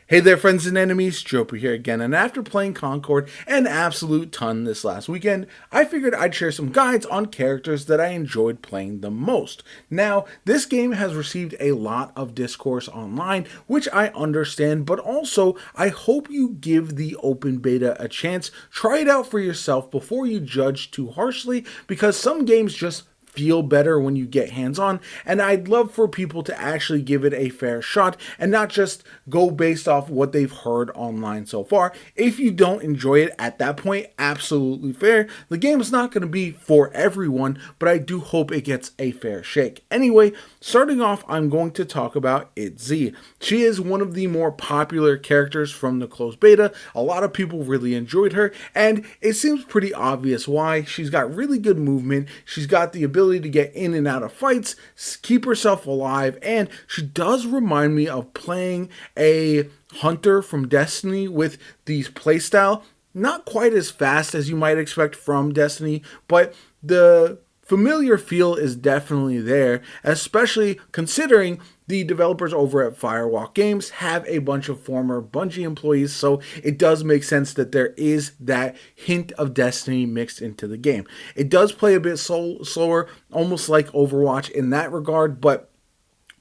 Hey there, friends and enemies, JoPa here again, and after playing Concord an absolute ton this last weekend, I figured I'd share some guides on characters that I enjoyed playing the most. Now, this game has received a lot of discourse online, which I understand, but also I hope you give the open beta a chance. Try it out for yourself before you judge too harshly, because some games just feel better when you get hands-on, and I'd love for people to actually give it a fair shot and not just go based off what they've heard online so far. If you don't enjoy it at that point, absolutely fair. The game is not going to be for everyone, but I do hope it gets a fair shake. Anyway, starting off, I'm going to talk about Itzy. She is one of the more popular characters from the closed beta. A lot of people really enjoyed her, and it seems pretty obvious why. She's got really good movement, she's got the ability to get in and out of fights, keep herself alive, and she does remind me of playing a hunter from Destiny with these playstyle. Not quite as fast as you might expect from Destiny, but the familiar feel is definitely there, especially considering the developers over at Firewalk Games have a bunch of former Bungie employees, so it does make sense that there is that hint of Destiny mixed into the game. It does play a bit slower, almost like Overwatch in that regard, but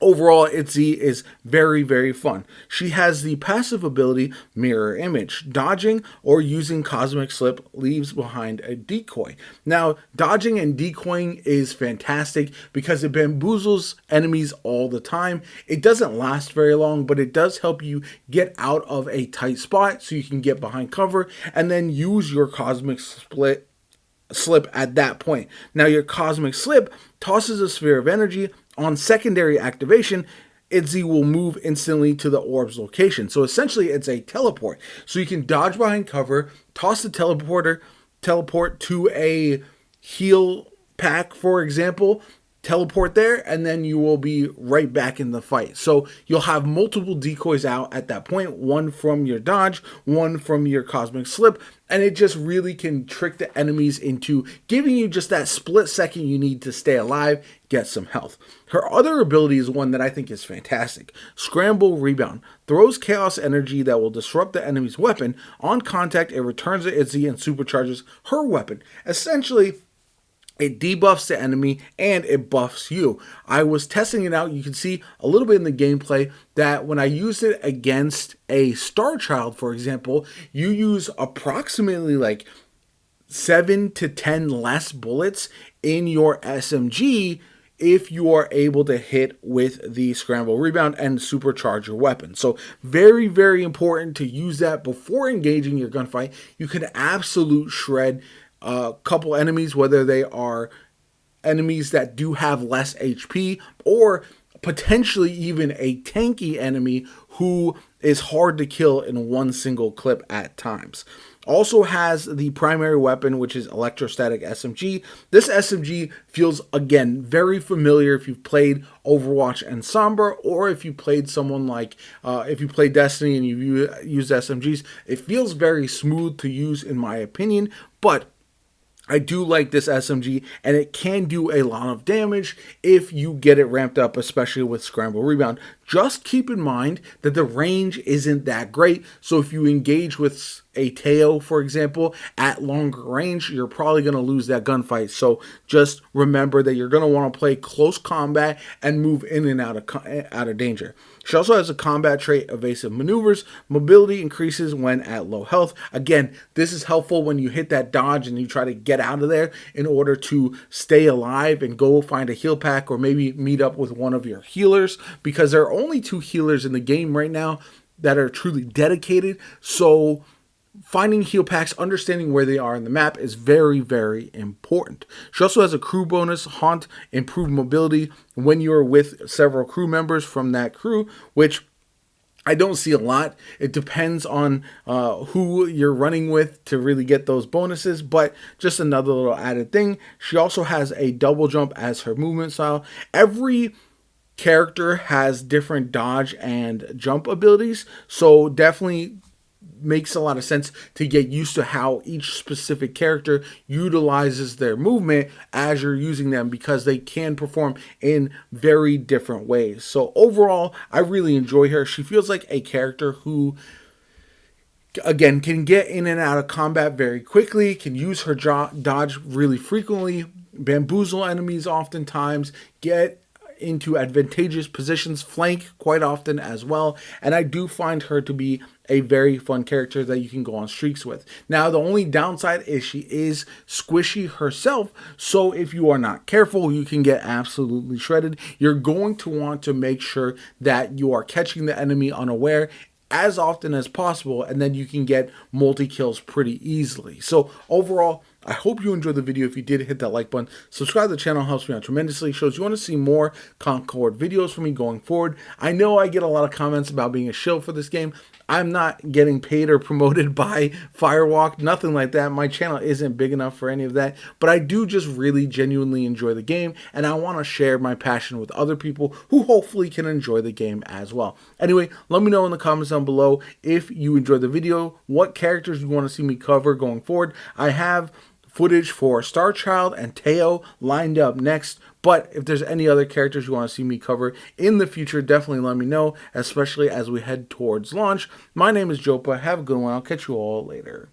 overall, Itzy is very, very fun. She has the passive ability Mirror Image. Dodging or using Cosmic Slip leaves behind a decoy. Now, dodging and decoying is fantastic because it bamboozles enemies all the time. It doesn't last very long, but it does help you get out of a tight spot so you can get behind cover and then use your Cosmic Slip at that point. Now, your Cosmic Slip tosses a sphere of energy. On secondary activation, Itzy will move instantly to the orb's location. So essentially, it's a teleport. So you can dodge behind cover, toss the teleport to a heal pack, for example, teleport there, and then you will be right back in the fight. So you'll have multiple decoys out at that point, one from your dodge, one from your Cosmic Slip, and it just really can trick the enemies into giving you just that split second you need to stay alive, get some health. Her other ability is one that I think is fantastic. Scramble Rebound. Throws chaos energy that will disrupt the enemy's weapon. On contact, it returns to Itzy and supercharges her weapon. Essentially, it debuffs the enemy and it buffs you. I was testing it out. You can see a little bit in the gameplay that when I used it against a Star Child, for example, you use approximately like 7 to 10 less bullets in your SMG if you are able to hit with the Scramble Rebound and supercharge your weapon. So very, very important to use that before engaging your gunfight. You can absolute shred a couple enemies, whether they are enemies that do have less HP or potentially even a tanky enemy who is hard to kill in one single clip at times. Also has the primary weapon, which is Electrostatic SMG. This SMG feels, again, very familiar if you've played Overwatch and Sombra, or if you played someone like, if you play Destiny and you use SMGs. It feels very smooth to use in my opinion, but I do like this SMG, and it can do a lot of damage if you get it ramped up, especially with Scramble Rebound. Just keep in mind that the range isn't that great, so if you engage with a Teo, for example, at longer range, you're probably going to lose that gunfight. So just remember that you're going to want to play close combat and move in and out of danger. She also has a combat trait, Evasive Maneuvers. Mobility increases when at low health. Again, this is helpful when you hit that dodge and you try to get out of there in order to stay alive and go find a heal pack or maybe meet up with one of your healers, because there are only 2 healers in the game right now that are truly dedicated. So finding heal packs, understanding where they are in the map is very, very important. She also has a crew bonus, Haunt, improved mobility when you're with several crew members from that crew, which I don't see a lot. It depends on who you're running with to really get those bonuses, but just another little added thing. She also has a double jump as her movement style. Every character has different dodge and jump abilities, so definitely makes a lot of sense to get used to how each specific character utilizes their movement as you're using them, because they can perform in very different ways. So overall, I really enjoy her. She feels like a character who, again, can get in and out of combat very quickly, can use her dodge really frequently, bamboozle enemies oftentimes, get into advantageous positions, flank quite often as well, and I do find her to be a very fun character that you can go on streaks with. Now, the only downside is she is squishy herself, so if you are not careful, you can get absolutely shredded. You're going to want to make sure that you are catching the enemy unaware as often as possible, and then you can get multi-kills pretty easily. So overall, I hope you enjoyed the video. If you did, hit that like button. Subscribe to the channel, helps me out tremendously. Shows you want to see more Concord videos from me going forward. I know I get a lot of comments about being a shill for this game. I'm not getting paid or promoted by Firewalk, nothing like that. My channel isn't big enough for any of that, but I do just really genuinely enjoy the game, and I want to share my passion with other people who hopefully can enjoy the game as well. Anyway, let me know in the comments down below if you enjoyed the video, what characters you want to see me cover going forward. I have footage for Star Child and Teo lined up next, but if there's any other characters you want to see me cover in the future, definitely let me know, especially as we head towards launch. My name is JoPa. Have a good one. I'll catch you all later.